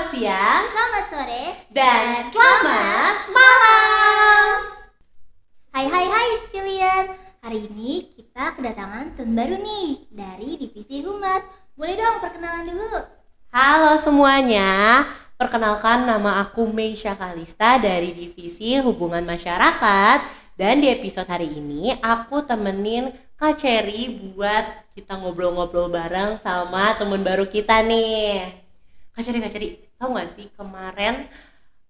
Selamat siang, Selamat sore, dan selamat malam. Hai civilian. Hari ini kita kedatangan teman baru nih dari divisi Humas. Boleh dong perkenalan dulu. Halo semuanya, perkenalkan nama aku Meisha Kalista dari Divisi Hubungan Masyarakat. Dan di episode hari ini aku temenin Kak Cherry buat kita ngobrol-ngobrol bareng sama temen baru kita nih. Kak Cherry, tau gak sih kemarin,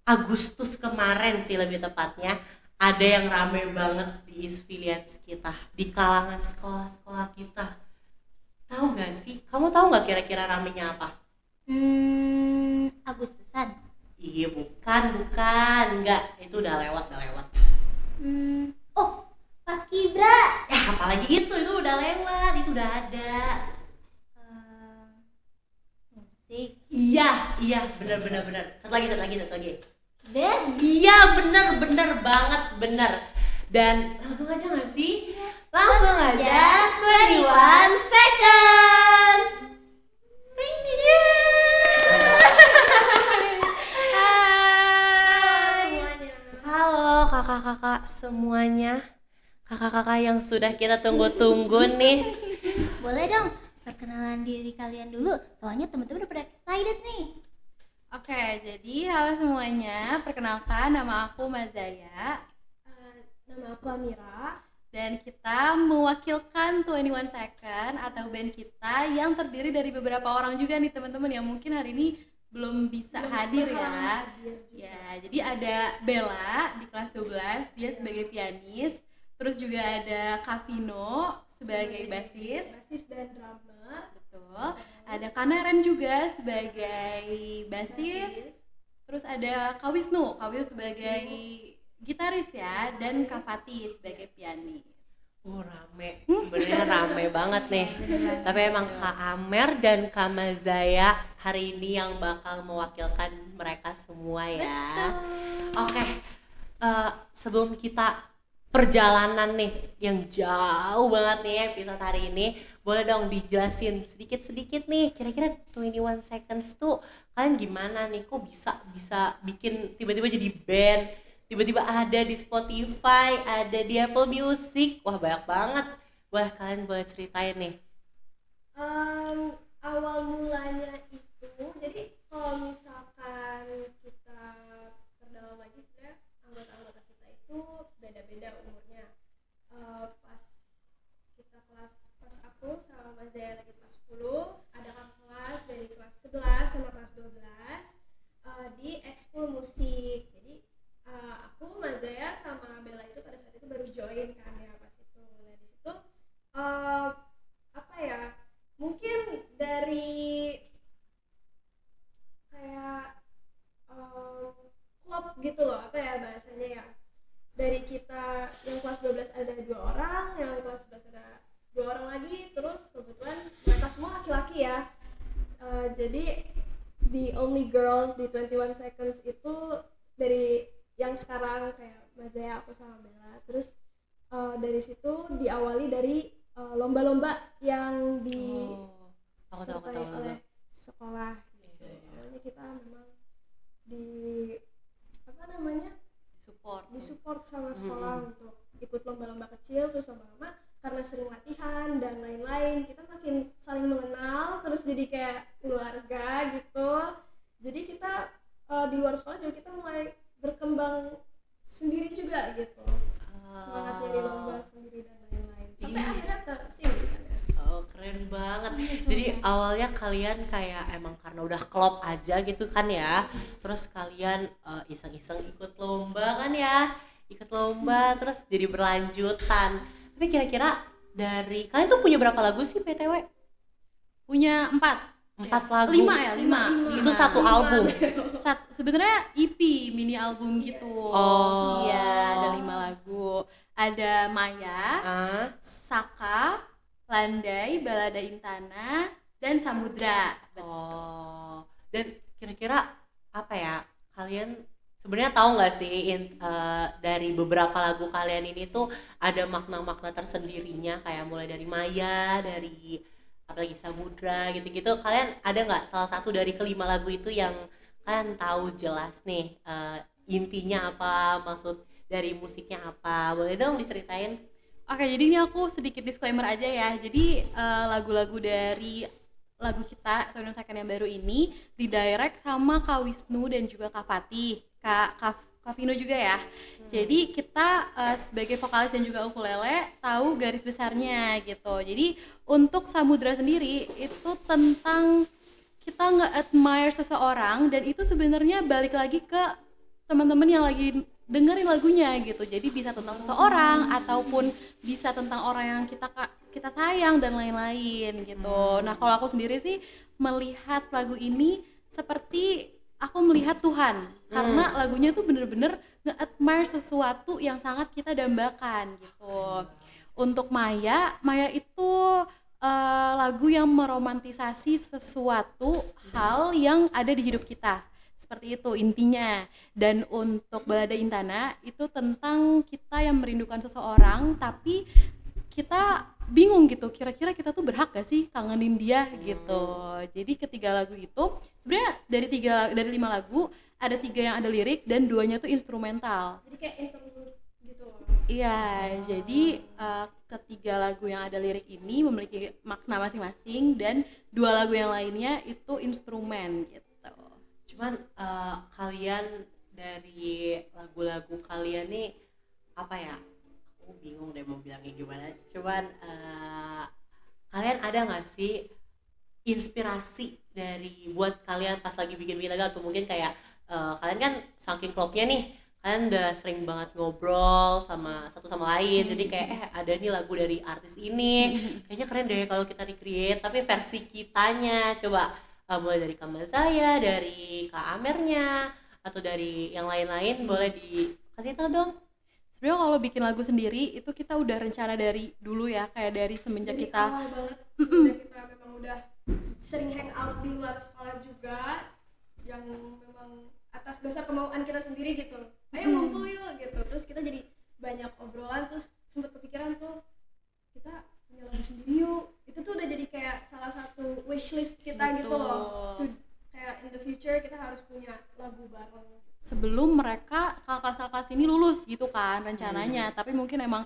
Agustus kemarin sih lebih tepatnya, ada yang rame banget di Isfilians kita, di kalangan sekolah-sekolah kita. Tahu gak sih? Kamu tahu gak kira-kira ramenya apa? Agustusan. Iya, bukan, enggak, itu udah lewat. Oh, Paskibra. Ya, apalagi itu udah lewat, itu udah ada. Musik. Iya, benar. Satu lagi. Band. Iya, bener banget, bener. Dan langsung aja gak sih? Langsung aja 21 seconds. Ting, ting, Hai Semuanya. Halo kakak-kakak semuanya, kakak-kakak yang sudah kita tunggu-tunggu nih. Boleh dong perkenalan diri kalian dulu. Soalnya teman-teman udah pada excited nih. Oke, jadi halo semuanya, perkenalkan nama aku Mazaya. Nama aku Amira. Dan kita mewakilkan 21 Second atau band kita yang terdiri dari beberapa orang juga nih teman-teman yang mungkin hari ini belum bisa hadir ya. Ya, jadi ada Bella di kelas 12, dia sebagai pianis. Terus juga ada Kavino sebagai basis. Basis dan drummer. Betul. Ada Kanaren juga sebagai basis. Terus ada Kak Wisnu sebagai gitaris ya, dan Kak Fatih sebagai pianis. Rame, sebenarnya rame banget nih. Tapi emang Kak Amer dan Kak Mazaya hari ini yang bakal mewakilkan mereka semua ya. Oke, sebelum kita perjalanan nih yang jauh banget nih episode hari ini, boleh dong dijelasin sedikit nih kira-kira 21 Seconds tuh kalian gimana nih, kok bisa bikin tiba-tiba jadi band, tiba-tiba ada di Spotify, ada di Apple Music, wah banyak banget. Wah, kalian boleh ceritain nih. Awal mulanya itu, jadi kalau misalkan kita perdalam lagi, sebenarnya anggota-anggota kita itu beda-beda umurnya. Pas aku sama Mas Zaya lagi kelas 10, ada kakak kelas dari kelas 11 sama kelas 12 di ekskul musik. Jadi aku, Mas Zaya sama Bella itu pada saat itu baru join kan ya pas itu. Nah di situ mungkin dari kayak klub gitu loh, bahasanya ya. Dari kita yang kelas 12 ada 2 orang, yang kelas 11 ada 2 orang lagi, terus kebetulan mereka semua laki-laki ya. Jadi the only girls di 21 Seconds itu dari yang sekarang kayak Mazaya, aku sama Bella. Terus dari situ diawali dari lomba-lomba yang disertai oleh sekolah gitu. Awalnya kita memang disupport sama sekolah untuk ikut lomba-lomba kecil, terus lama-lama karena sering latihan dan lain-lain kita makin saling mengenal, terus jadi kayak keluarga gitu. Jadi kita di luar sekolah juga kita mulai berkembang sendiri juga gitu, semangat nyari lomba sendiri dan lain-lain sampai akhirnya ke sini kan ya. Keren banget. Jadi awalnya kalian kayak emang karena udah klop aja gitu kan ya, terus kalian iseng-iseng ikut lomba kan ya, terus jadi berlanjutan. Tapi kira-kira dari kalian tuh punya berapa lagu sih PTW? Punya 4 lagu. 5. Itu satu album. Sebenarnya EP, mini album gitu. Oh. Iya, ada 5 lagu. Ada Maya, Saka, Landai, Balada Intana, dan Samudra. Dan kira-kira apa ya, kalian sebenarnya tahu nggak sih dari beberapa lagu kalian ini tuh ada makna-makna tersendirinya, kayak mulai dari Maya, dari apalagi Samudra gitu-gitu. Kalian ada nggak salah satu dari kelima lagu itu yang kan tahu jelas nih intinya apa, maksud dari musiknya apa. Boleh dong diceritain? Oke, jadi ini aku sedikit disclaimer aja ya. Jadi lagu-lagu dari lagu kita Twenty One Second yang baru ini didirect sama Kak Wisnu dan juga Kak Fatih, Kak Vino juga ya. Jadi kita sebagai vokalis dan juga ukulele tahu garis besarnya gitu. Jadi untuk Samudra sendiri itu tentang kita nge-admire seseorang, dan itu sebenarnya balik lagi ke teman-teman yang lagi dengerin lagunya gitu. Jadi bisa tentang seseorang ataupun bisa tentang orang yang kita sayang dan lain-lain gitu. Nah, kalau aku sendiri sih melihat lagu ini seperti aku melihat Tuhan, karena lagunya tuh bener-bener nge-admire sesuatu yang sangat kita dambakan gitu. Untuk Maya itu lagu yang meromantisasi sesuatu hal yang ada di hidup kita, seperti itu intinya. Dan untuk Balada Intana itu tentang kita yang merindukan seseorang tapi kita bingung gitu, kira-kira kita tuh berhak gak sih kangenin dia gitu. Jadi ketiga lagu itu sebenarnya dari 5 lagu ada 3 yang ada lirik dan 2-nya tuh instrumental. Jadi kayak interlude gitu loh. Iya, jadi ketiga lagu yang ada lirik ini memiliki makna masing-masing dan 2 lagu yang lainnya itu instrumen gitu. Cuman kalian dari lagu-lagu kalian nih apa ya? Aku bingung deh mau bilangnya gimana. Cuman kalian ada nggak sih inspirasi dari buat kalian pas lagi bikin lagu, atau mungkin kayak kalian kan saking klopnya nih, kalian udah sering banget ngobrol sama satu sama lain, jadi kayak ada nih lagu dari artis ini, kayaknya keren deh kalau kita recreate tapi versi kitanya. Coba mulai dari Kak Mazaya, dari Kak Amernya, atau dari yang lain-lain, boleh dikasih tahu dong. Sebenarnya kalau bikin lagu sendiri itu kita udah rencana dari dulu ya, kayak dari semenjak Dari kita awal banget, semenjak kita memang udah sering hang out di luar sekolah juga, yang memang atas dasar kemauan kita sendiri gitu. Ayo ngumpul yuk gitu. Terus kita jadi banyak obrolan, terus sempet kepikiran tuh kita punya lagu sendiri yuk. Itu tuh udah jadi kayak salah satu wishlist kita gitu loh. Tuh, kayak in the future kita harus punya lagu bareng. sebelum mereka kakak-kakak sini lulus gitu kan rencananya. Tapi mungkin emang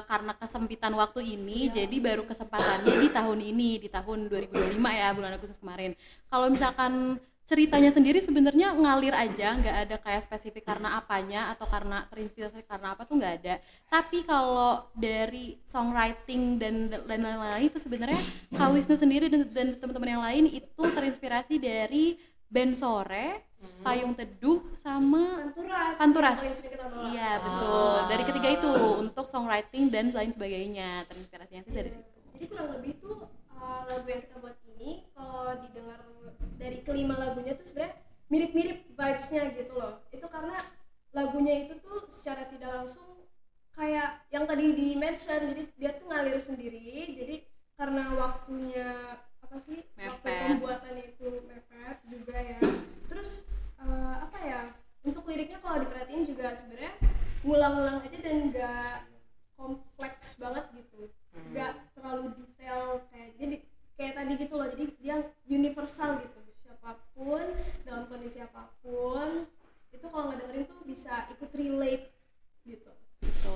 karena kesempitan waktu ini jadi baru kesempatannya di tahun ini, di tahun 2025 ya, bulan Agustus kemarin. Kalau misalkan ceritanya sendiri sebenarnya ngalir aja, nggak ada kayak spesifik karena apanya atau karena terinspirasi karena apa tuh nggak ada. Tapi kalau dari songwriting dan lain-lain itu sebenarnya Kak Wisnu sendiri dan teman-teman yang lain itu terinspirasi dari band Sore, Payung Teduh sama Panturas. Iya betul. Dari ketiga itu untuk songwriting dan lain sebagainya, terinspirasinya sih dari situ. Jadi kurang lebih tuh lagu yang kita buat ini kalau didengar dari kelima lagunya tuh sebenarnya mirip-mirip vibes-nya gitu loh. Itu karena lagunya itu tuh secara tidak langsung kayak yang tadi di mention, jadi dia tuh ngalir sendiri. Jadi karena waktunya apa sih, waktu pembuatannya itu mepet juga ya. Terus apa ya, untuk liriknya kalau diperhatiin juga sebenarnya ngulang-ngulang aja dan nggak kompleks banget gitu, nggak terlalu detail kayak tadi gitu loh. Jadi dia universal gitu, siapapun dalam kondisi apapun itu kalau nggak dengerin tuh bisa ikut relate gitu.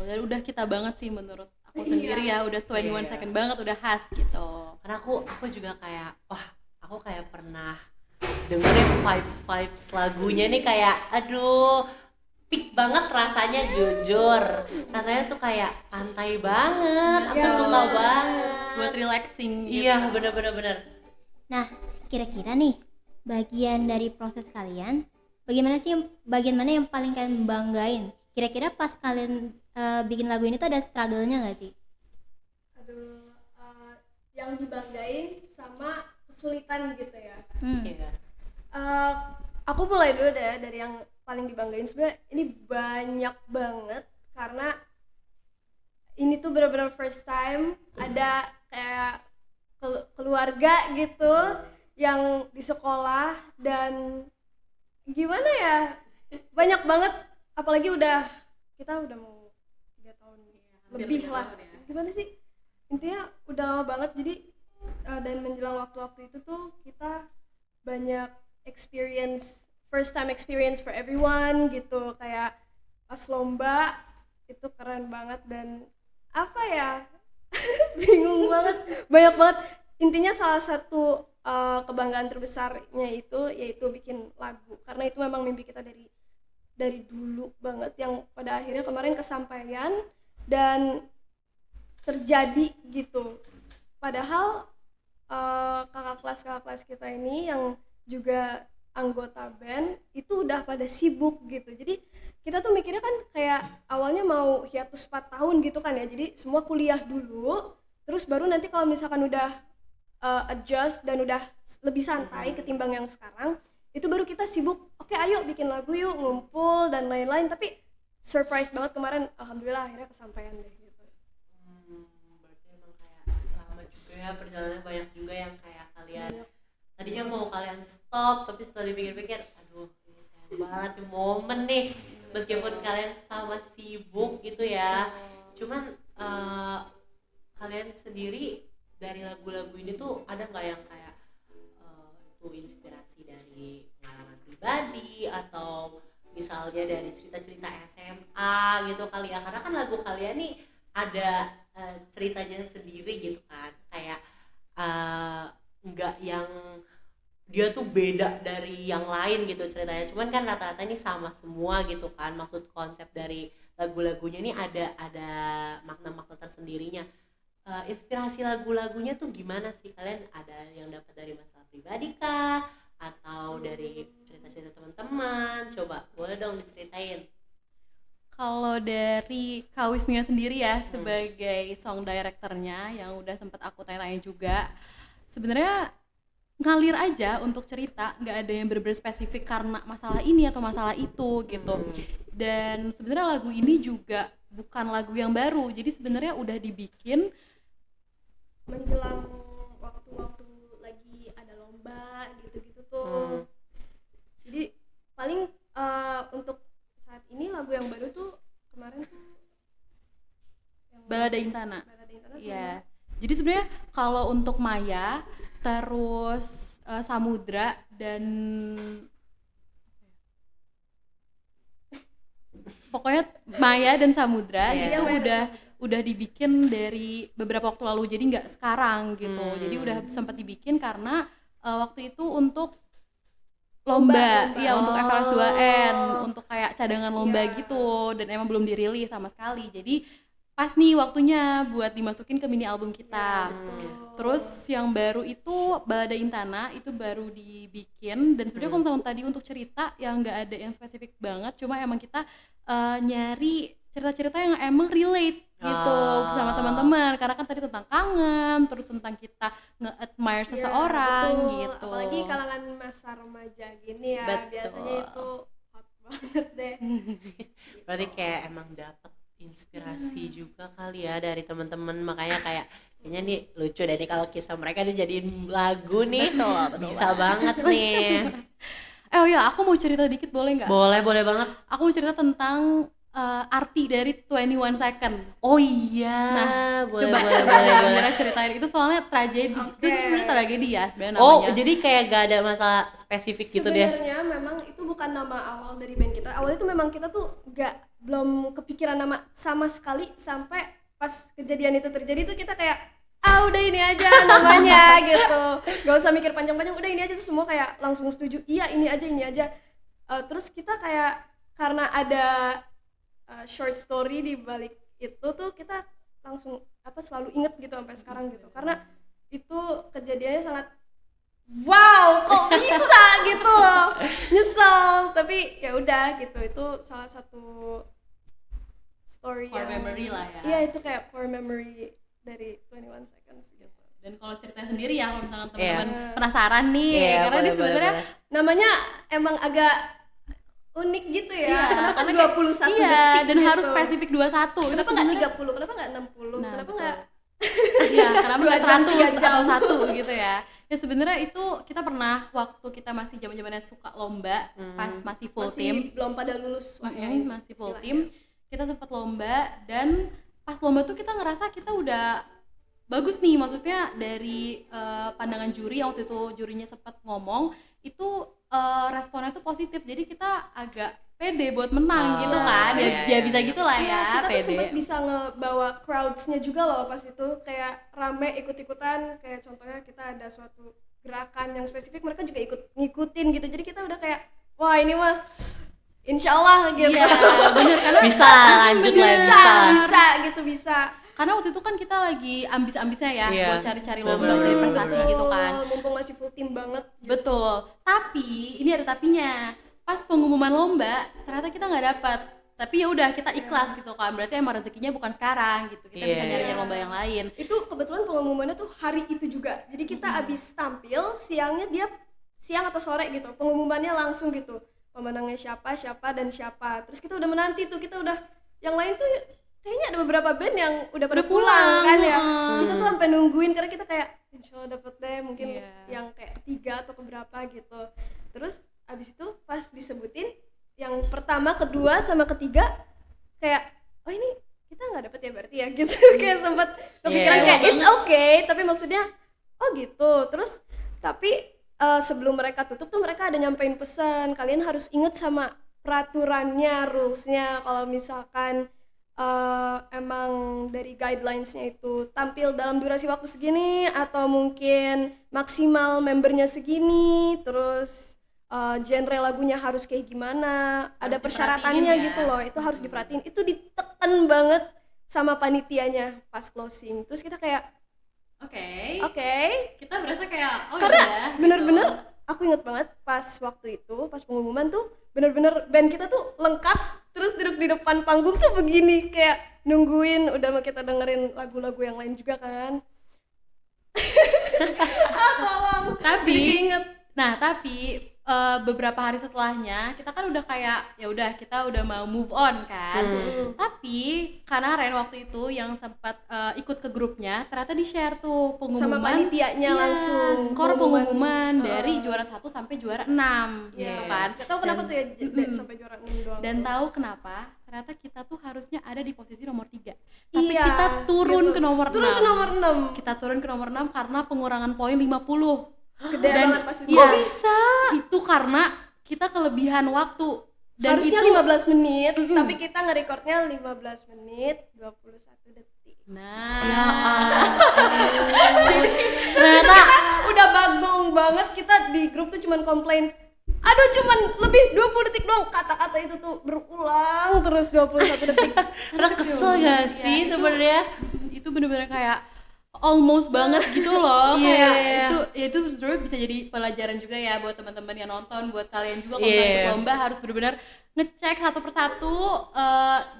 Dan udah kita banget sih menurut aku sendiri ya, udah 21 second banget, udah khas gitu. Karena aku juga kayak aku kayak pernah dengerin vibes lagunya nih, kayak aduh peak banget rasanya, jujur rasanya tuh kayak pantai banget, aku suka banget buat relaxing gitu. Iya bener. Nah, kira-kira nih bagian dari proses kalian, bagian mana yang paling kalian banggain? Kira-kira pas kalian bikin lagu ini tuh ada struggle-nya nggak sih? Aduh, yang dibanggain sama kesulitan gitu ya. Iya. Aku mulai dulu deh dari yang paling dibanggain. Sebenarnya ini banyak banget karena ini tuh benar-benar first time ada kayak keluarga gitu yang di sekolah, dan gimana ya, banyak banget, apalagi kita udah mau 3 tahun lebih lah ya. Gimana sih, intinya udah lama banget. Jadi dan menjelang waktu-waktu itu tuh kita banyak experience first time experience for everyone gitu. Kayak pas lomba itu keren banget dan apa ya bingung banget, banyak banget. Intinya salah satu kebanggaan terbesarnya itu yaitu bikin lagu, karena itu memang mimpi kita dari dulu banget yang pada akhirnya kemarin kesampaian dan terjadi gitu. Padahal kakak kelas kita ini yang juga anggota band itu udah pada sibuk gitu. Jadi kita tuh mikirnya kan kayak awalnya mau hiatus 4 tahun gitu kan ya, jadi semua kuliah dulu terus baru nanti kalau misalkan udah adjust dan udah lebih santai ketimbang yang sekarang, itu baru kita sibuk, oke ayo bikin lagu yuk, ngumpul dan lain-lain. Tapi surprise banget kemarin, alhamdulillah akhirnya kesampaian deh gitu. Berarti emang kayak lama juga ya perjalanannya, banyak juga yang kayak kalian tadinya mau kalian stop tapi setelah dipikir-pikir aduh ini sayang banget nih momen nih, meskipun kalian sama sibuk gitu ya. Cuman kalian sendiri dari lagu-lagu ini tuh ada nggak yang kayak itu inspirasi dari pengalaman pribadi atau misalnya dari cerita-cerita SMA gitu kali ya, karena kan lagu kalian nih ada ceritanya sendiri gitu kan, kayak nggak yang dia tuh beda dari yang lain gitu ceritanya, cuman kan rata-rata ini sama semua gitu kan. Maksud konsep dari lagu-lagunya ini ada makna-makna tersendirinya. Inspirasi lagu-lagunya tuh gimana sih? Kalian ada yang dapat dari masalah pribadi kah? Atau dari cerita-cerita teman-teman? Coba boleh dong diceritain. Kalau dari Kak Wisnunya sendiri ya, sebagai song directornya yang udah sempet aku tanya-tanya juga, sebenarnya ngalir aja untuk cerita, nggak ada yang bener-bener spesifik karena masalah ini atau masalah itu gitu. Dan sebenarnya lagu ini juga bukan lagu yang baru, jadi sebenarnya udah dibikin menjelang waktu-waktu lagi ada lomba gitu-gitu tuh. Jadi paling untuk saat ini lagu yang baru tuh kemarin tuh yang Balada Intana. Iya. Jadi sebenarnya kalau untuk Maya, terus Samudra dan pokoknya Maya dan Samudra itu udah dibikin dari beberapa waktu lalu, jadi nggak sekarang gitu. Jadi udah sempat dibikin karena waktu itu untuk lomba. Iya, untuk FLS 2N, untuk kayak cadangan lomba gitu, dan emang belum dirilis sama sekali. Jadi pas nih waktunya buat dimasukin ke mini album kita. Terus yang baru itu Balada Intana itu baru dibikin, dan sebenarnya kalau misalnya tadi untuk cerita yang nggak ada yang spesifik banget, cuma emang kita nyari cerita-cerita yang emang relate gitu sama teman-teman, karena kan tadi tentang kangen, terus tentang kita nge-admire seseorang gitu. Apalagi kalangan masa remaja gini ya, biasanya itu hot banget deh. Berarti kayak emang dapat inspirasi juga kali ya dari teman-teman, makanya kayak kayaknya nih lucu deh nih kalau kisah mereka dijadiin lagu nih. Betul bisa banget nih. Oh ya, aku mau cerita dikit boleh nggak? Boleh banget. Aku mau cerita tentang arti dari 21 Second. Oh iya. Nah, boleh. Amira ceritain itu, soalnya tragedi. Itu sebenarnya tragedi ya sebenarnya namanya. Oh, jadi kayak gak ada masalah spesifik gitu deh. Sebenarnya memang itu bukan nama awal dari band kita. Awalnya itu memang kita tuh belum kepikiran nama sama sekali, sampai pas kejadian itu terjadi tuh kita kayak udah ini aja namanya gitu. Gak usah mikir panjang-panjang, udah ini aja tuh semua kayak langsung setuju. Iya, ini aja. Terus kita kayak karena ada short story di balik itu tuh kita langsung selalu inget gitu sampai sekarang gitu, karena itu kejadiannya sangat wow kok bisa gitu loh, nyesel tapi ya udah gitu. Itu salah satu story core memory lah ya. Iya, itu kayak core memory dari 21 Seconds gitu. Dan kalau cerita sendiri ya, kalau misalkan teman-teman penasaran nih, karena dia sebenarnya namanya emang agak unik gitu ya. Kenapa karena 21 detik dan gitu. harus spesifik 21. Kenapa nggak 30? Kenapa nggak 60? Nah, kenapa nggak kenapa nggak 100 jam. atau 1 gitu ya. Ya sebenarnya itu kita pernah waktu kita masih zaman-zamannya suka lomba, pas masih full team, belum pada lulus masih full team, kita sempat lomba, dan pas lomba tuh kita ngerasa kita udah bagus nih, maksudnya dari pandangan juri yang waktu itu jurinya sempat ngomong itu responnya tuh positif, jadi kita agak pede buat menang gitu kan. iya, Ya bisa gitulah Iya, ya, kita tuh pede. sempet bisa ngebawa crowds-nya juga loh pas itu, kayak rame ikut-ikutan, kayak contohnya kita ada suatu gerakan yang spesifik, mereka juga ikut ngikutin gitu, jadi kita udah kayak wah ini mah insyaallah gitu. Iya, bener, karena Bisa lanjut lah, bisa gitu, bisa. karena waktu itu kan kita lagi ambis-ambisnya ya, Iya, buat cari-cari lomba, bener, cari bener, prestasi bener. gitu kan. Mumpung masih full team banget gitu. Betul. Tapi ini ada tapinya. Pas pengumuman lomba, ternyata kita nggak dapat. Tapi ya udah kita ikhlas gitu kan. Berarti emang rezekinya bukan sekarang gitu. Kita bisa Iya. nyari lomba yang lain. Itu kebetulan pengumumannya tuh hari itu juga, jadi kita abis tampil siangnya, dia siang atau sore gitu pengumumannya langsung gitu, pemenangnya siapa dan siapa. Terus kita udah menanti tuh, kita udah, yang lain tuh kayaknya ada beberapa band yang udah pada pulang kan ya. Kita tuh sampai nungguin karena kita kayak insyaallah dapet deh, mungkin yang kayak ketiga atau keberapa gitu. Terus abis itu pas disebutin yang pertama, kedua sama ketiga, kayak oh ini kita nggak dapet ya berarti ya gitu. Kayak sempat kepikiran kayak it's okay, tapi maksudnya oh gitu. Terus tapi sebelum mereka tutup tuh mereka ada nyampein pesan, kalian harus inget sama peraturannya, rulesnya. Kalau misalkan emang dari guidelines-nya itu tampil dalam durasi waktu segini, atau mungkin maksimal membernya segini, terus genre lagunya harus kayak gimana, ada persyaratannya ya. gitu loh, itu harus diperhatiin. Itu ditekan banget sama panitianya pas closing. Terus kita kayak oke. Kita berasa kayak oh Karena iya, bener-bener gitu. aku inget banget pas waktu itu, pas pengumuman tuh bener-bener band kita tuh lengkap, terus duduk di depan panggung tuh begini, kayak nungguin, udah mau kita dengerin lagu-lagu yang lain juga kan. Tolong. Tapi Jadi inget. tapi beberapa hari setelahnya kita kan udah kayak ya udah, kita udah mau move on kan. Tapi karena Ren waktu itu yang sempat ikut ke grupnya, ternyata di share tuh pengumuman Sama panitianya langsung skor pengumuman. pengumuman dari juara 1 sampai juara 6 gitu kan. Gak tau kenapa tuh ya sampai juara 6 doang. Dan tuh. tahu kenapa? Ternyata kita tuh harusnya ada di posisi nomor 3. Tapi Iya, kita turun gitu. ke nomor 6. Turun ke nomor 6. Kita turun ke nomor 6 karena pengurangan poin 50. Gede Dan banget pas itu. kok bisa? Itu karena kita kelebihan waktu. Dan Harusnya itu 15 menit, tapi kita nge-recordnya 15 menit 21 detik. nah, Ya ternyata Udah bagong banget, kita di grup tuh cuman komplain, aduh cuman lebih 20 detik doang, kata-kata itu tuh berulang terus 21 detik. terus kesel gak sih sebenarnya? itu bener-bener kayak almost banget gitu loh. Iya. Kayak itu sebenarnya bisa jadi pelajaran juga ya buat teman-teman yang nonton, buat kalian juga kalau Iya. ikut lomba harus benar-benar ngecek satu persatu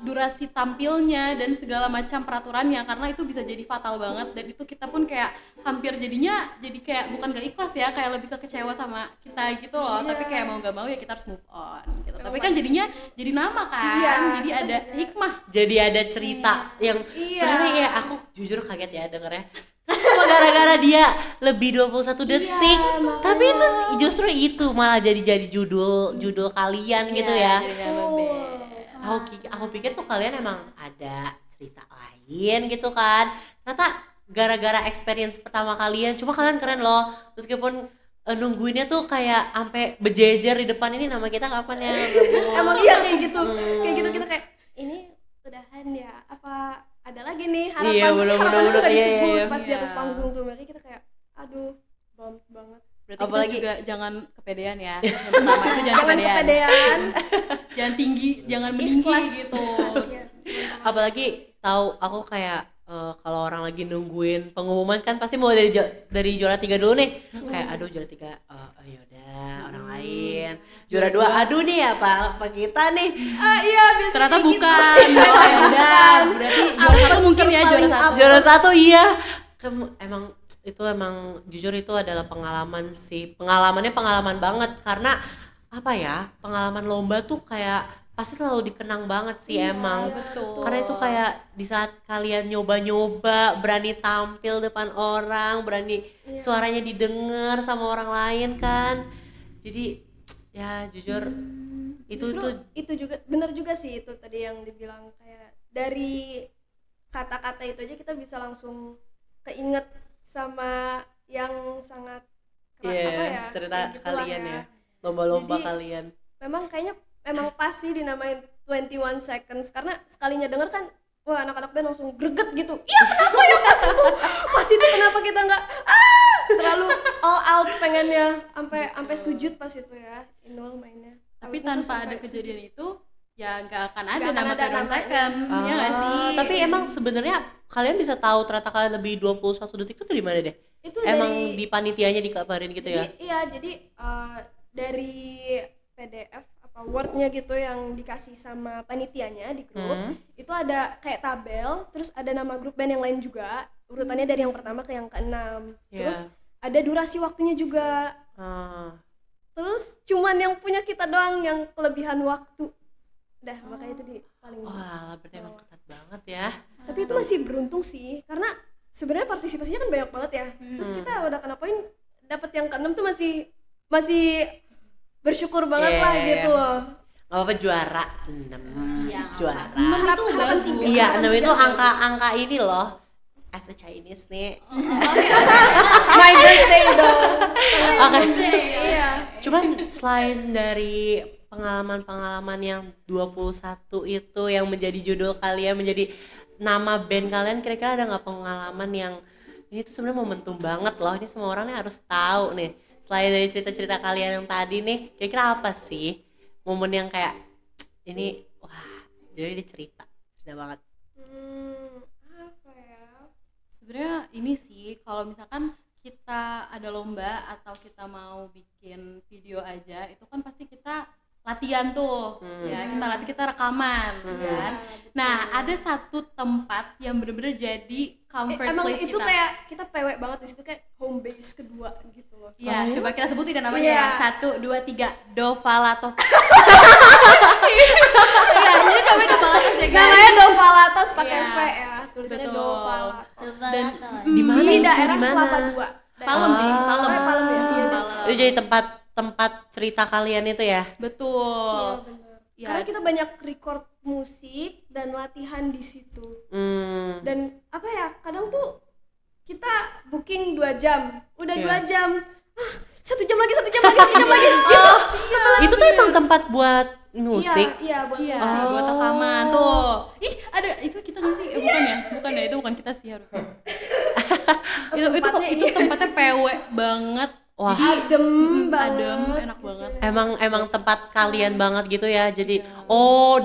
durasi tampilnya dan segala macam peraturannya, karena itu bisa jadi fatal banget. Dan itu kita pun kayak hampir jadinya jadi kayak bukan gak ikhlas ya, kayak lebih ke kecewa sama kita gitu loh. Tapi kayak mau gak mau ya kita harus move on gitu. Tapi kan jadinya jadi nama kan, Iya, jadi kita ada juga. hikmah. Jadi ada cerita yang Iya. ternyata ya aku jujur kaget ya dengernya. Terus cuma gara-gara dia lebih 21 detik. makanya. Tapi itu justru itu malah jadi judul kalian gitu ya. Jadi nama band. Aku pikir tuh kalian emang ada cerita lain gitu kan. Ternyata gara-gara experience pertama kalian, cuma kalian keren loh. Meskipun nungguinnya tuh kayak sampai berjejer di depan, ini nama kita kapan ya? Emang iya kayak gitu. Kayak gitu kita kayak ini udahan ya, apa ada lagi nih harapan. Iya, Tapi belum, harapan belum, itu gak iya, disebut iya. pas di atas Iya. panggung tuh. Makanya kita kayak aduh bump banget. Berarti Apalagi- kita juga jangan kepedean ya. Yang pertama itu jangan Jangan kepedean. kepedean. Jangan tinggi, jangan meninggi Ikhlas. gitu. Iya. Apalagi tahu aku kayak kalau orang lagi nungguin pengumuman kan pasti mau dari juara 3 dulu nih. Kayak aduh juara 3 oh yaudah orang lain. Juara 2 aduh nih apa kita nih. Iya biasanya Ternyata kayak gitu. bukan. Oh ya udah. Berarti juara Apes 1 mungkin ya, juara paling 1. Juara 1 iya. Kamu emang jujur itu adalah pengalaman sih. Pengalaman banget karena apa ya? Pengalaman lomba tuh kayak pasti selalu dikenang banget sih emang. betul. Karena itu kayak di saat kalian nyoba-nyoba, berani tampil depan orang, berani suaranya didengar sama orang lain kan. Jadi ya jujur itu Justru tuh itu juga benar juga sih, itu tadi yang dibilang kayak dari kata-kata itu aja kita bisa langsung keinget sama yang sangat Iya, apa ya, cerita kayak gitulah kalian ya. lomba-lomba Jadi, kalian. memang kayaknya emang pas sih dinamain 21 seconds karena sekalinya denger kan wah anak-anak band langsung greget gitu. Iya kenapa ya pas itu kenapa kita nggak terlalu all out pengennya sampai sujud pas itu ya Inul mainnya. Tapi Habis itu tanpa sampai ada sujud. kejadian itu ya nggak akan ada Nggak akan nama ada 21 namanya. second ya nggak sih? Tapi emang sebenarnya kalian bisa tahu ternyata kalian lebih 21 detik itu dari mana deh? Itu Emang dari di panitianya dikabarin gitu ya? jadi dari PDF apa Word-nya gitu yang dikasih sama panitianya di grup itu ada kayak tabel, terus ada nama grup band yang lain juga urutannya dari yang pertama ke yang keenam. Terus ada durasi waktunya juga. Terus cuman yang punya kita doang yang kelebihan waktu. Udah makanya itu di paling. Wah, berarti emang ketat banget ya. Tapi itu masih beruntung sih karena sebenarnya partisipasinya kan banyak banget ya. Terus kita udah kena poin dapat yang keenam tuh masih bersyukur banget lah gitu loh. Gak apa-apa juara 6 juara. 6 itu bagus. Iya 6 itu angka ini loh. As a Chinese nih. My birthday dong. Oke. Iya. Cuman selain dari pengalaman-pengalaman yang 21 itu yang menjadi judul kalian, menjadi nama band kalian, kira-kira ada nggak pengalaman yang ini tuh sebenarnya momentum banget loh, ini semua orang nih harus tahu nih. Selain dari cerita-cerita kalian yang tadi nih, kira-kira apa sih momen yang kayak ini wah jadi cerita banget. Apa ya? Sebenarnya ini sih kalau misalkan kita ada lomba atau kita mau bikin video aja itu kan pasti kita latihan tuh ya kita rekaman kan. Nah ada satu tempat yang bener-bener jadi comfort Emang place itu kita. kayak kita pewek banget di situ kayak home base kedua gitu loh. Iya, coba kita sebutin dan namanya Iya. ya. 1, 2, 3, Dovalatos. Iya, jadi namanya Dovalatos ya guys. Namanya Dovalatos pakai Iya. V ya. Tulisannya Betul. Dovalatos. Dan Di mana Di itu? daerah Di mana? Kelapa 2. Palem sih, Palem. Palem ya. Iya. Palem. Itu jadi tempat cerita kalian itu ya. Betul. Iya benar. Ya. Karena kita banyak record musik dan latihan di situ. Dan apa ya? Kadang tuh kita booking 2 jam. Udah 2 jam. 1 jam lagi, 1 jam lagi, 1 jam lagi. Gitu. Itu tuh emang tempat buat musik. Iya, buat Iya, musik. buat rekaman tuh. Ih, ada itu kita nggak sih? Bukan ya? Bukan ya, itu bukan kita sih harusnya. itu tempatnya PW banget. Wah. Adem banget. Adem, enak banget. Emang tempat kalian banget gitu ya. Jadi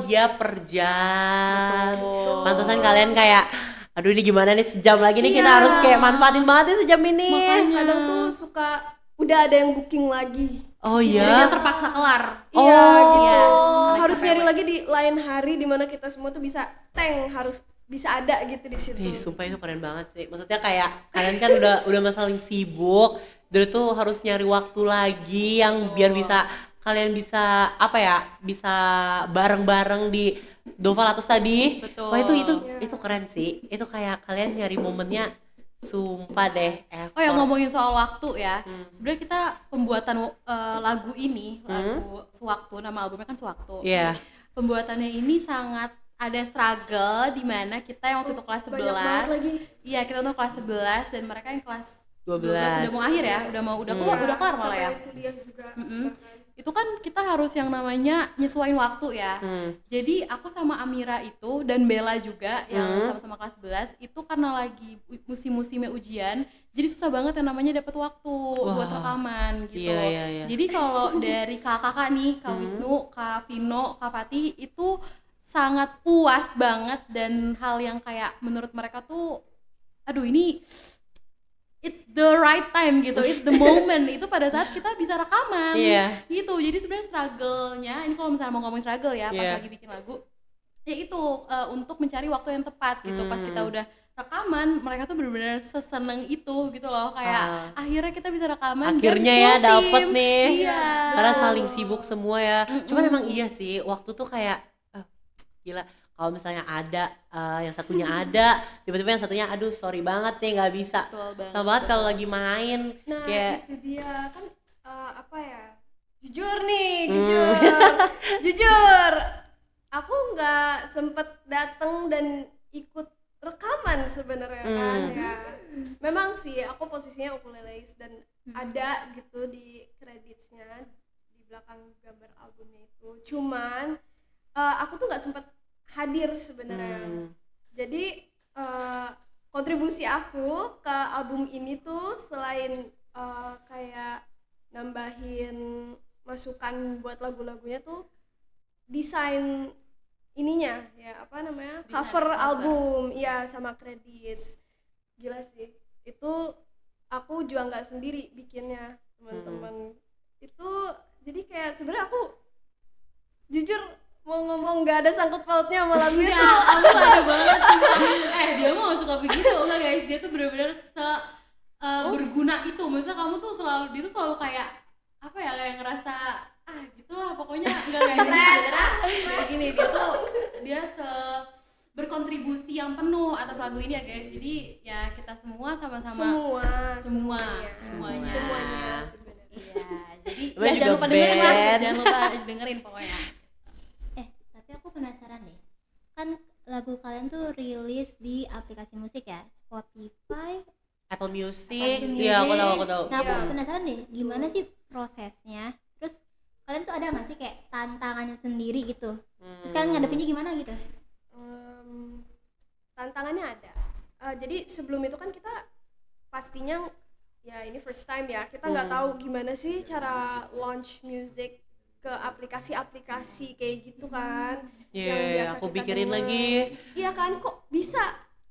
dia per jam. Pantesan kalian kayak aduh ini gimana nih sejam lagi nih kita harus kayak manfaatin banget nih sejam ini. Kadang tuh suka udah ada yang booking lagi. Oh Jadi iya. kita terpaksa kelar. Iya gitu. Iya. Harus nyari lagi di lain hari dimana kita semua tuh bisa harus bisa ada gitu di situ. Sumpah itu keren banget sih. Maksudnya kayak kalian kan udah masalah sibuk, dari tuh harus nyari waktu lagi yang biar bisa kalian bisa apa ya? Bisa bareng-bareng di Dovalatos tadi. Betul. Wah itu keren sih. Itu kayak kalian nyari momennya sumpah deh. Oh ya ngomongin soal waktu ya. Sebenarnya kita pembuatan lagu ini, lagu Sewaktu, nama albumnya kan Sewaktu. Iya. Pembuatannya ini sangat ada struggle di mana kita yang waktu itu kelas 11. Banyak banget lagi. Iya, kita untuk kelas 11 dan mereka yang kelas 12. udah mau akhir ya, udah kelar malah ya. Sampai kuliah juga. Itu kan kita harus yang namanya nyesuaiin waktu ya. Jadi aku sama Amira itu dan Bella juga yang sama-sama kelas 11 itu karena lagi musim-musimnya ujian, jadi susah banget yang namanya dapat waktu buat rekaman gitu. Iya. Jadi kalau dari kakak-kakak nih, Kak Wisnu, Kak Vino, Kak Fatih itu sangat puas banget dan hal yang kayak menurut mereka tuh aduh ini it's the right time gitu, it's the moment itu pada saat kita bisa rekaman gitu. Jadi sebenarnya struggle-nya ini kalau misalnya mau ngomongin struggle ya pas lagi bikin lagu ya itu untuk mencari waktu yang tepat gitu. Pas kita udah rekaman mereka tuh benar-benar seseneng itu gitu loh, kayak akhirnya kita bisa rekaman akhirnya dan ya full team. dapet nih. Iya, Karena saling sibuk semua ya. Cuman emang iya sih waktu tuh kayak gila kalau misalnya ada yang satunya ada tiba-tiba yang satunya aduh sorry banget nih nggak bisa. Sama banget kalau lagi main Nah kayak itu dia kan apa ya, jujur aku nggak sempet dateng dan ikut rekaman sebenarnya kan ya. Memang sih aku posisinya ukuleles dan ada gitu di kreditnya di belakang gambar albumnya itu. Cuman aku tuh nggak sempat hadir sebenarnya. Jadi kontribusi aku ke album ini tuh selain kayak nambahin masukan buat lagu-lagunya tuh desain ininya ya apa namanya Desain cover cover. album ya sama credits. Gila sih itu, aku juga nggak sendiri bikinnya, teman-teman itu. Jadi kayak sebenarnya aku jujur mau ngomong nggak ada sangkut pautnya sama lagu itu. Enggak, kamu ada banget sumpah. Dia mah gak suka begitu, enggak guys, dia tuh benar-benar berguna itu. Maksudnya kamu tuh dia tuh selalu kayak apa ya, kayak ngerasa gitulah pokoknya. Enggak guys, jadi sebenarnya kayak gini, dia berkontribusi yang penuh atas lagu ini ya guys. Jadi ya kita semua sama-sama semuanya sebenarnya. iya. Jadi Gue ya juga jangan lupa dengerin lah, band. jangan lupa dengerin pokoknya. Tapi aku penasaran deh, kan lagu kalian tuh rilis di aplikasi musik ya, Spotify, Apple Music. Apple Iya, aku Music. tahu. Nah aku Iya. penasaran deh, gimana sih prosesnya? Terus kalian tuh ada nggak sih kayak tantangannya sendiri gitu? Terus kalian ngadepinnya gimana gitu? Tantangannya ada. Jadi sebelum itu kan kita pastinya ya ini first time ya, kita nggak tahu gimana sih cara launch music ke aplikasi-aplikasi kayak gitu kan. Yang Iya, biasa aku kita pikirin denger. lagi. Iya kan, kok bisa?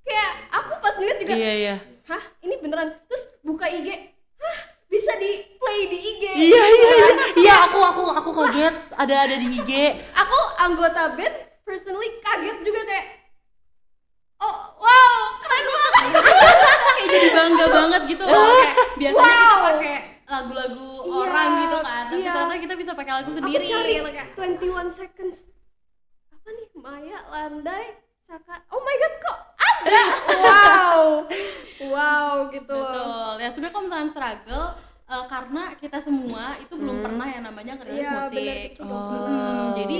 Kayak aku pas ngeliat juga, Iya. hah ini beneran? Terus buka IG, hah bisa di play di IG. Iya, aku kaget ada di IG. Aku anggota band personally kaget juga kayak, oh wow keren banget. Kayak jadi bangga banget gitu loh. Kayak biasanya kita pakai lagu-lagu Iya, orang gitu kan, tapi iya. ternyata kita bisa pakai lagu Aku sendiri cari gitu kayak 21 seconds apa nih, Maya Landai Saka, oh my god kok ada. wow gitu loh. betul. Ya sebenarnya kalau misalnya struggle karena kita semua itu belum pernah yang namanya ngerilis Iya, bener, musik. kita belum Jadi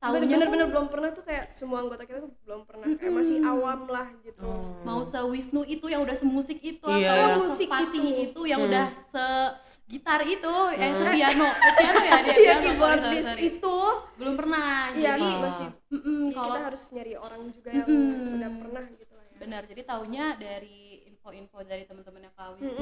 tahunya bener-bener pun belum pernah tuh, kayak semua anggota kita tuh belum pernah, kayak masih awam lah gitu. mau se-Wisnu itu yang udah semusik itu Iya. atau Semusik se-Fatih itu. itu yang udah se-gitar itu, se-piano ya dia Iya, piano, keyboardis sorry. itu Belum pernah. iya Jadi masih mm-mm, jadi kalau kita harus nyari orang juga yang udah pernah gitu lah ya. benar, jadi taunya dari info-info dari teman-temannya Kak Wisnu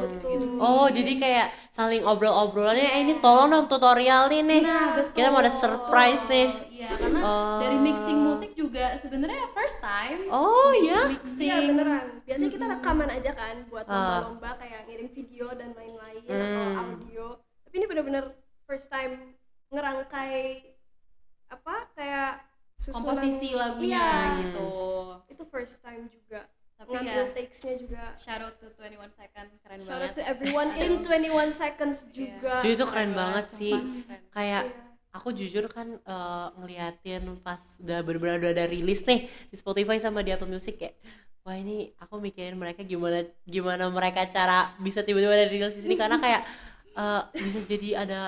betul. gitu sih. Oh, jadi kayak saling obrol-obrolannya, ini tolong dong tutorial nih. Kita mau ada surprise nih. Iya, karena dari mixing musik juga sebenarnya first time. Oh, iya. Mixing. Iya beneran. Biasanya kita rekaman aja kan buat lomba-lomba kayak ngirim video dan lain-lain atau audio. Tapi ini bener-bener first time ngerangkai apa kayak susunan Komposisi lagunya Iya, gitu. itu first time juga. Tapi Ngambil ya takes-nya juga. shout out to 21 Second, keren Shout banget. out to everyone in 21 seconds juga. Jadi itu keren banget sumpah, sih. keren. Kayak Iya. aku jujur kan ngeliatin pas udah bener-bener udah ada rilis nih di Spotify sama di Apple Music, kayak wah ini aku mikirin mereka gimana mereka cara bisa tiba-tiba ada rilis di sini, karena kayak bisa jadi ada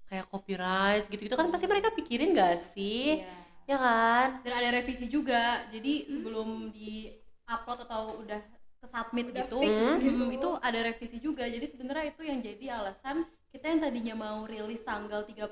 kayak copyright gitu kan pasti mereka pikirin gak sih? Iya. Ya kan? Dan ada revisi juga. Jadi sebelum di upload atau udah ke submit Udah gitu, fix gitu. itu ada revisi juga. Jadi sebenarnya itu yang jadi alasan kita yang tadinya mau rilis tanggal 30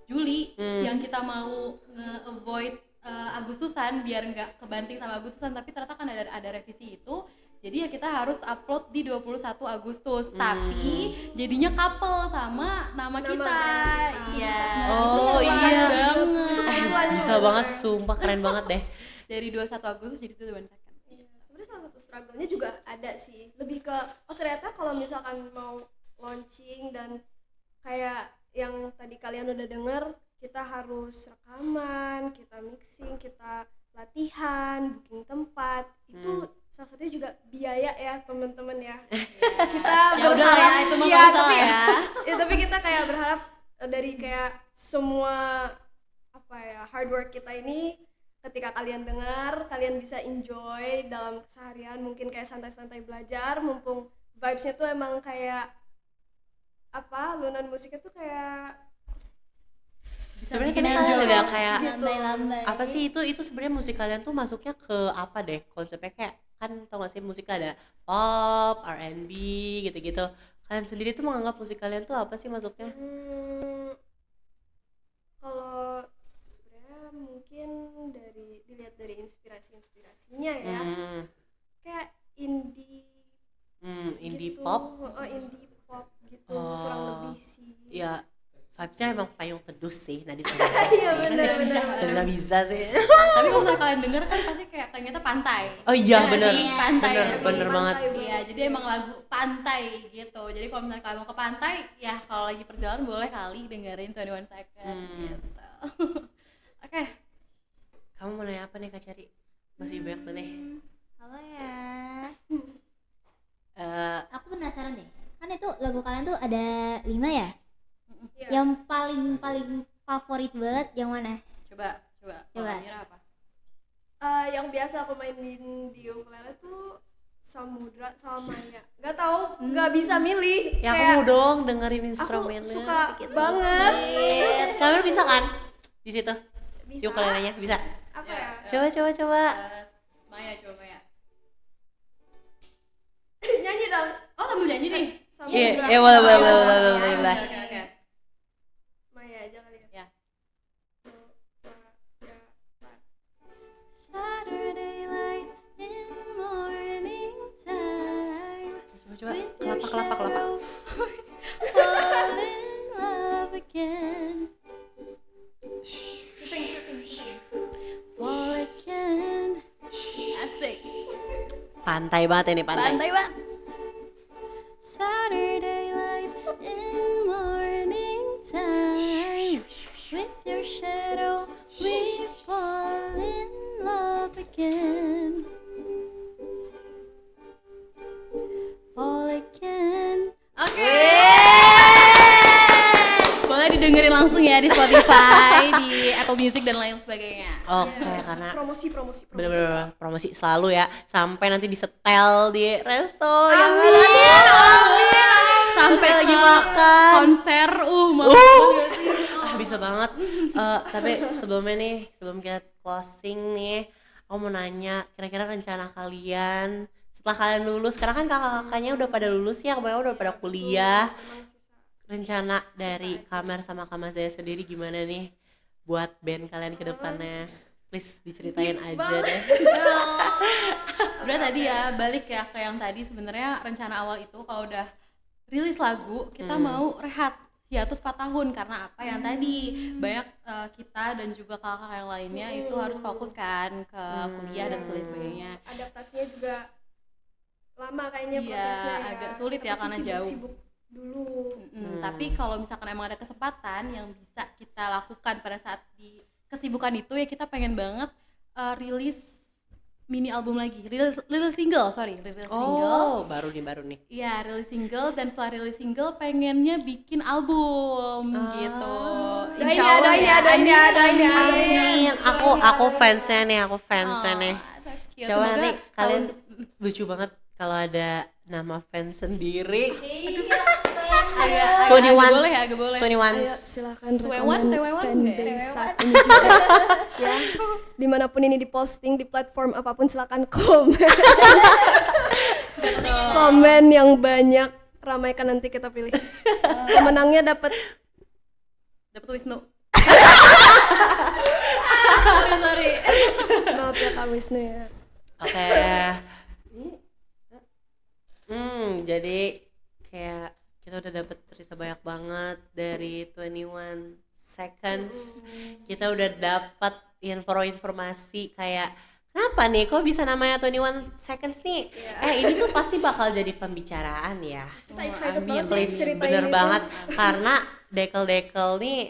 Juli yang kita mau nge-avoid Agustusan biar nggak kebanting sama Agustusan, tapi ternyata kan ada revisi itu. Jadi ya kita harus upload di 21 Agustus, tapi jadinya couple sama nama kita. band kita. Iya. Oh, Pas iya. banget. Bisa banget, sumpah keren banget deh. Dari 21 Agustus jadi 21 Second. Iya, sebenarnya salah satu struggle-nya juga ada sih. Lebih ke ternyata kalau misalkan mau launching dan kayak yang tadi kalian udah denger, kita harus rekaman, kita mixing, kita latihan, booking tempat. Itu salah satunya juga biaya ya, teman-teman ya. Kita Ya udah lah ya, itu mah iya, nggak usah tapi lah ya. tapi kita kayak berharap dari kayak semua apa ya hard work kita ini, ketika kalian dengar, kalian bisa enjoy dalam keseharian, mungkin kayak santai-santai belajar, mumpung vibes-nya tuh emang kayak apa, lunan musiknya tuh kayak Sebenarnya bikin kita enjoy. udah kayak Gitu. lambai-lambai. apa sih itu sebenarnya musik kalian tuh masuknya ke apa deh, konsepnya kayak kan tau gak sih musiknya ada pop, R&B gitu-gitu. Kalian sendiri tuh menganggap musik kalian tuh apa sih masuknya? inspirasinya ya. Kayak indie Indie gitu. pop. Indie pop gitu kurang lebih sih. Ya vibes-nya emang payung teduh sih Nadine. Iya benar. Dan nggak bisa sih. Tapi kalau misalnya kalian denger kan pasti kayak ternyata pantai. Oh iya Ya, bener. sih, pantai. Bener banget. Iya, jadi emang lagu pantai gitu. Jadi kalau misalnya kalian mau ke pantai, ya kalau lagi perjalanan boleh kali dengerin 21 Second gitu. Oke. Kamu mau nanya apa nih Kak Ceri? Masih banyak tuh nih. Apa ya? Aku penasaran deh. Kan itu lagu kalian tuh ada 5 ya? Iya. Yang paling favorit banget yang mana? Coba. Kalau Amira apa? Yang biasa aku mainin di ukulele tuh Samudra sama Maya. Gak tahu, nggak bisa milih. Ya Kayak aku mau dong dengerin aku instrumennya. suka banget. Kamu bisa kan? Di situ. Di Bisa. ukulelenya bisa. Apa ya? Coba. Maya, coba Maya. Nyanyi dong. Oh, sambil nyanyi nih. Sama Iya, boleh. Oke. Maya aja kali ya. Ya. Saturday light in morning time. Coba. With your Kelapa. shadow, fall in love again. Fall again. Asik. Pantai banget ini pantai. Pantai banget. Saturday light in morning time. With your shadow, we fall in love again. Fall again. Oke. Boleh didengerin langsung ya di Spotify, di Apple Music dan lain sebagainya. Oke, karena Promosi. bener-bener promosi selalu ya, sampai nanti disetel di resto yang Sampai lagi makan. konser, mau banget sih. bisa banget. Tapi sebelum kita closing nih, aku mau nanya kira-kira rencana kalian setelah kalian lulus, karena kan kakak-kakaknya udah pada lulus ya, kebanyakan udah pada kuliah. Rencana dari Kamer sama Kamazaya sendiri gimana nih buat band kalian ke depannya? Please diceritain aja deh. Sebenarnya tadi ya, balik ya ke yang tadi, sebenarnya rencana awal itu kalau udah rilis lagu kita mau rehat hiatus 4 tahun karena apa yang tadi banyak kita dan juga kakak yang lainnya itu harus fokus kan ke kuliah dan sebagainya. Adaptasinya juga lama kayaknya Iya, prosesnya ya. agak sulit ya Kita karena pasti jauh. sibuk dulu. Tapi kalau misalkan emang ada kesempatan yang bisa kita lakukan pada saat di kesibukan itu ya, kita pengen banget rilis mini album lagi, rilis single. Oh, baru nih. Iya, rilis single, dan setelah rilis single pengennya bikin album gitu. Insya Allah ya. Amin. Aku fansnya nih, So cute. Coba Semoga nanti kalian tahun- lucu banget kalau ada nama fans sendiri. agak 21 boleh ya, agak boleh. 21. Ayo silakan Tewewan rekaman enggak? fanbase saat ini juga ya. Dimanapun ini diposting di platform apapun silakan komen yang banyak, ramaikan, nanti kita pilih. Pemenangnya dapat Wisnu. Sorry. maaf ya Kak Wisnu ya. Oke. Jadi kayak kita udah dapet cerita banyak banget dari 21 Seconds. Kita udah dapat informasi kayak kenapa nih kok bisa namanya 21 Seconds nih? Ini tuh pasti bakal jadi pembicaraan ya. Kita excited Amin. banget sih Please, ceritain bener itu. banget karena dekel-dekel nih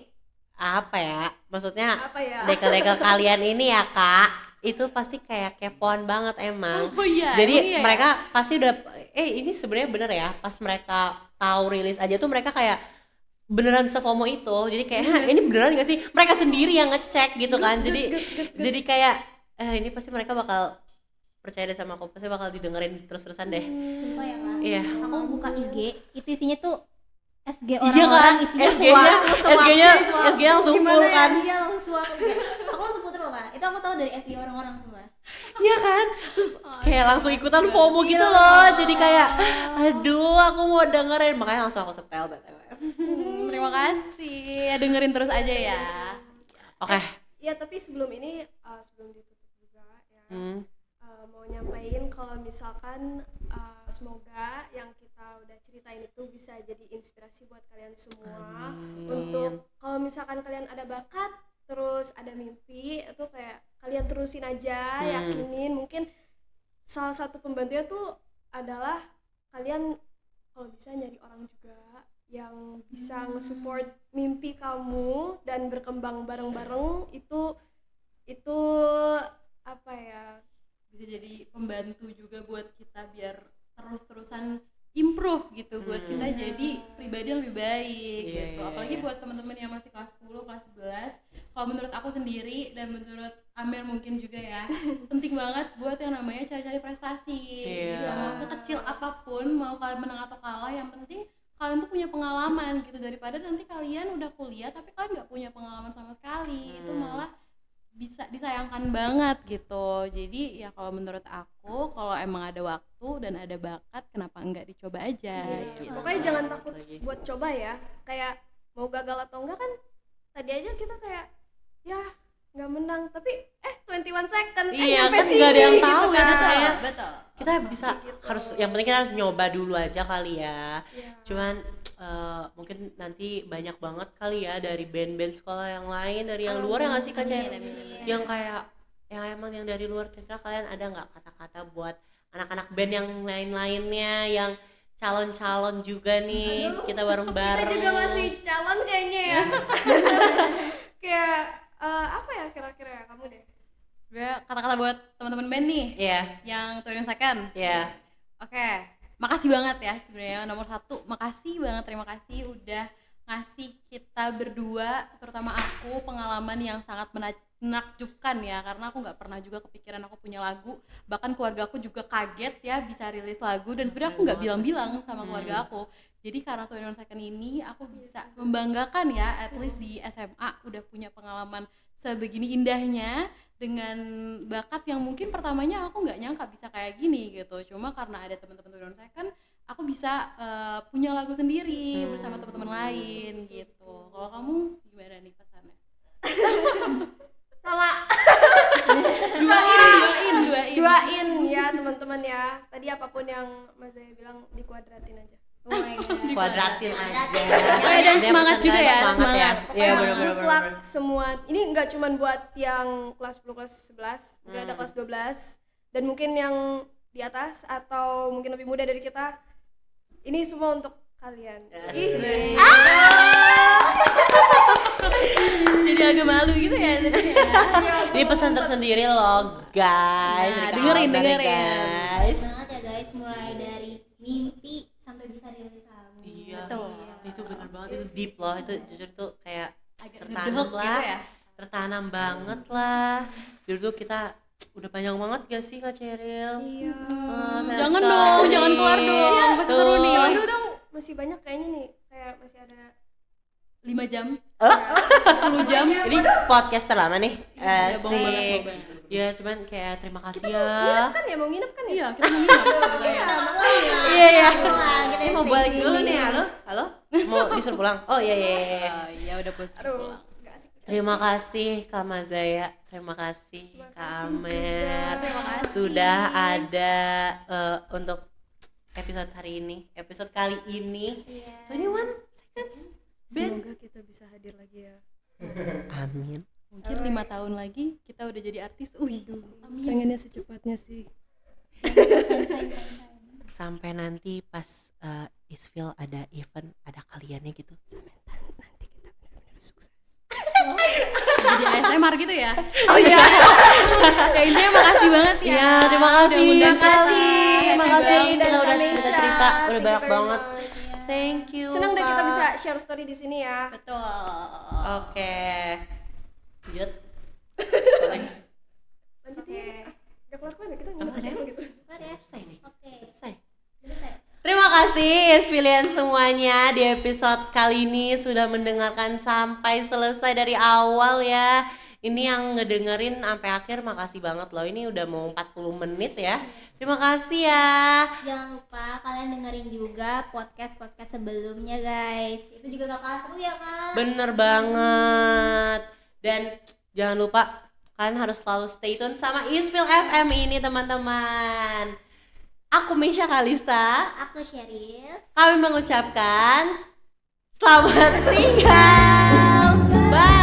apa ya? Maksudnya Apa ya? dekel-dekel kalian ini ya Kak, itu pasti kayak kepoan banget emang. Oh iya, Jadi emang iya ya? mereka pasti udah ini sebenarnya bener ya, pas mereka tahu rilis aja tuh mereka kayak beneran sefomo itu. Jadi kayak "Hah, ini beneran gak sih?" Mereka sendiri yang ngecek gitu kan. Jadi kayak ini pasti mereka bakal percaya deh sama aku, pasti bakal didengerin terus-terusan deh. Sumpah ya Kak. Iya. Aku buka IG, itu isinya tuh SG Iya kan? orang-orang, isinya SG-nya langsung full kan. Iya langsung suap. Aku langsung puter loh Kak. Itu aku tahu dari SG orang-orang semua. Iya kan? Terus kayak langsung ikutan FOMO gitu loh. Jadi kayak aduh aku mau dengerin, makanya langsung aku setel BTW. Terima kasih. Dengerin terus aja ya. Oke. Ya tapi sebelum ini sebelum ditutup juga ya, mau nyampein kalau misalkan semoga yang kita udah ceritain itu bisa jadi inspirasi buat kalian semua. Untuk kalau misalkan kalian ada bakat terus ada mimpi itu kayak kalian terusin aja, yakinin. Mungkin salah satu pembantunya tuh adalah kalian kalau bisa nyari orang juga yang bisa nge-support mimpi kamu dan berkembang bareng-bareng. Itu apa ya, bisa jadi pembantu juga buat kita biar terus-terusan improve gitu, buat kita jadi pribadi yang lebih baik gitu. Apalagi buat teman-teman yang masih kelas 10, kelas 11, kalau menurut aku sendiri dan menurut Amer mungkin juga ya, penting banget buat yang namanya cari-cari prestasi gitu. Mau sekecil apapun, mau kalian menang atau kalah, yang penting kalian tuh punya pengalaman gitu, daripada nanti kalian udah kuliah tapi kalian nggak punya pengalaman sama sekali. Itu malah bisa disayangkan banget gitu. Jadi ya kalau menurut aku, kalau emang ada waktu dan ada bakat, kenapa enggak dicoba aja gitu. Pokoknya jangan takut buat coba ya. Kayak mau gagal atau enggak kan tadi aja kita kayak ya nggak menang, tapi 21 second Iya nyampe kan sini nggak ada yang gitu tahu ya, kan. kayak Betul. kita bisa harus, yang penting kita harus nyoba dulu aja kali ya. Cuman mungkin nanti banyak banget kali ya dari band-band sekolah yang lain, dari yang luar, yang nggak sih Kak Cer? Yang kayak yang emang yang dari luar, kira-kira kalian ada nggak kata-kata buat anak-anak band yang lain-lainnya yang calon-calon juga nih? Kita Kita bareng-bareng. juga masih calon kayaknya ya. Kayak apa ya kira-kira ya, kamu deh. Sebenarnya kata-kata buat teman-teman band nih Iya, yang 21 second. iya. Oke, makasih banget ya sebenarnya. Nomor satu, makasih banget, terima kasih udah ngasih kita berdua, terutama aku, pengalaman yang sangat menakjubkan ya, karena aku nggak pernah juga kepikiran aku punya lagu. Bahkan keluarga aku juga kaget ya bisa rilis lagu, dan sebenarnya aku nggak bilang-bilang sama keluarga aku. Jadi karena 21 Second ini aku bisa membanggakan ya, at least di SMA udah punya pengalaman sebegini indahnya, dengan bakat yang mungkin pertamanya aku nggak nyangka bisa kayak gini gitu. Cuma karena ada teman-teman 21 Second, aku bisa punya lagu sendiri bersama teman-teman lain gitu. Kalau kamu gimana nih pesannya? Sama duain ya teman-teman ya. Tadi apapun yang Mas Zaya bilang dikuadratin aja. Oh my god. Kuadratin aja. Dan semangat juga ya, semangat. Iya Pokoknya benar-benar. mutlak semua. Ini nggak cuman buat yang kelas 10, kelas 11, mungkin ada kelas 12 dan mungkin yang di atas atau mungkin lebih muda dari kita. Ini semua untuk kalian. Jadi agak malu gitu ya jadinya. Ini pesan tersendiri loh guys. Nah, Dari dengerin, Kak Almer, dengerin. guys. Banget ya guys, mulai dari mimpi sampai bisa rilis lagu. Iya. Betul. Itu benar banget, itu deep loh. Itu jujur tuh kayak Agak tertanam ngedehok lah. gitu ya. Tertanam banget lah. Dulu kita udah panjang banget gak sih Kak Ceril? Iya. Sayang Jangan sekali. dong, jangan keluar dong. Masih seru nih. Aduh dong, masih banyak kayaknya nih. Kayak masih ada 5 jam, Oh, 10 jam. ini podcast terlama nih. Ya, bang banget, Asik. bang banget. Ya cuman kayak terima kasih ya. nginep kan ya, mau nginep kan ya? Iya, kita mau nginep gitu ya. Iya iya. Kita Mau stay balik sini. dulu nih, halo? Halo? Mau disuruh pulang? Oh iya iya iya. Oh, iya udah pulang. Aduh, nggak asik. Terima kasih Kak Mazaya, terima kasih Kak Amer, Terima kasih. sudah ada untuk episode hari ini, episode kali ini. 21 seconds. Ben. Semoga kita bisa hadir lagi ya. Amin. Mungkin 5 tahun lagi kita udah jadi artis. Amin. Pengennya secepatnya sih. Sampai nanti pas Isfil ada event, ada kaliannya gitu. Nanti kita benar-benar sukses. Jadi ASMR gitu ya. Oh iya. Ya intinya makasih banget ya. Iya, terima kasih Udah ngundang sekali. Terima kasih Dan kita udah Kamisha. cerita-cerita, udah Thank you banyak very banget. much. Thank you. Senang deh kita Kak. bisa share story di sini ya. Betul. Oke. Lanjut. Lanjutin. Gak keluar-keluar ya, kita Apa nginep ada? dulu gitu. Selesai nih. Oke. Selesai. Selesai. Terima kasih Isfilian semuanya, di episode kali ini sudah mendengarkan sampai selesai dari awal ya. Ini yang ngedengerin sampai akhir, makasih banget loh. Ini udah mau 40 menit ya. Terima kasih ya. Jangan lupa kalian dengerin juga podcast-podcast sebelumnya guys. Itu juga gak kalah seru ya kan? Bener banget. Dan jangan lupa Kalian harus selalu stay tune sama Isfil FM ini teman-teman. Aku Mesya Kalista. Aku Sheryl. Kami mengucapkan selamat tinggal. Bye.